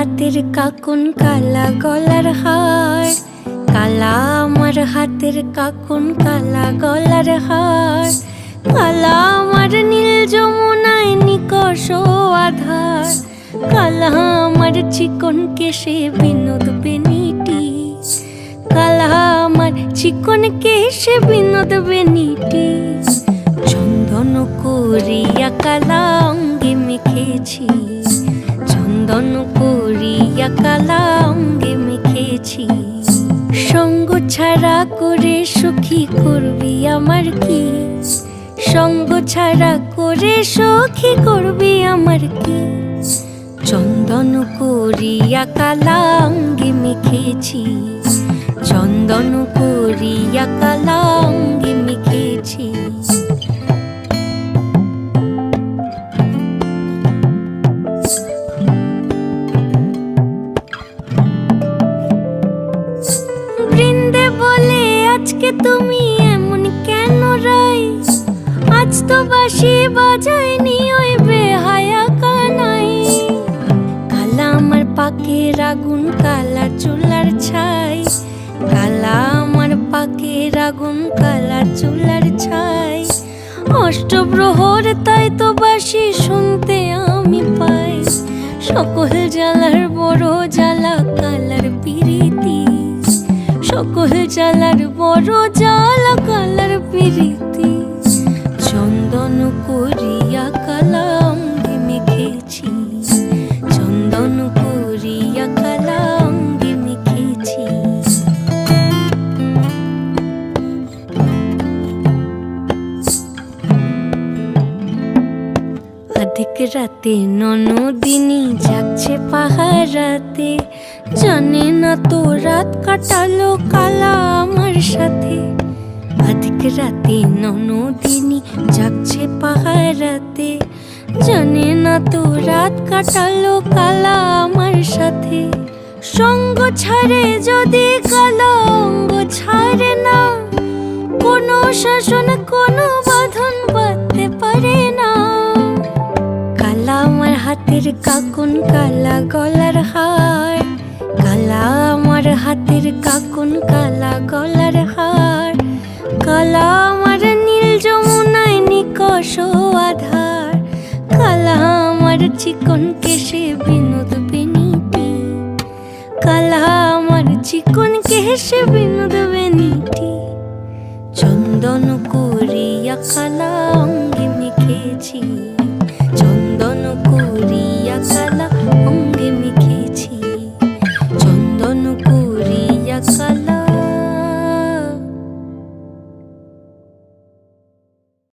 হাতের কাকুন কালা গলার হার, কালা আমার হাতের কাকুন কালা গলার হার, কালা আমার নীল যমুনায় নিকষ আধার, কালা আমার চিকন কেশে বিনোদ বেনিটি, কালা আমার চিকন কেশে বিনোদ বেনিটি। চন্দন করিয়া কালা অঙ্গে মেখেছি, চন্দন করিয়া কালা অঙ্গে মেখেছি। সঙ্গ ছাড়া করে সুখী করবি আমার কি, সঙ্গ ছাড়া করে সুখী করবি আমার কি। চন্দন করিয়া কালা অঙ্গে মেখেছি, চন্দন করিয়া কালা অঙ্গে মেখেছি। বৃন্দে বলে আজকে তুমি এমন কেন রাই, আজ তো বাঁশি বাজায়নি ওই বেহায়া কানাই। কালা আমার পাকের আগুন কালা চুলার ছাই, কালা আমার পাকের আগুন কালা চুলার ছাই। অষ্টপ্রহর তাই তো বাঁশি শুনতে আমি পাই, সকল জ্বালার বড় জ্বালা কালার পিরিতি, সকল জ্বালার বড় জ্বালা কালার পিরিতি। চন্দন করিয়া কালা অঙ্গে মেখেছি, চন্দন করিয়া কালা অঙ্গে মেখেছি। অধিক রাতে ননদিনী যাচ্ছে পাহারাতে, জানে না তো রাত কাটালো কালা আমার সাথে। অধিক রাতে ননদিনী যাচ্ছে পাহারাতে, জানে না তো রাত কাটালো কালা আমার সাথে। সঙ্গ ছাড়ে যদি কালা অঙ্গ ছাড়ে না, কোনো শাসন কোনো বাঁধন বাঁধতে পারে না। কালা আমার হাতের কাকুন কালা গলার হার, কালা আমার হাতের কাকুন কালা গলার হার, কালা আমার নীল যমুনায় নিকষ আধার, কালা আমার চিকন কেশে বিনোদ বেনিটি, কালা আমার চিকন কেশে বিনোদ বেনিটি। চন্দন করিয়া কালা অঙ্গে মেখেছি।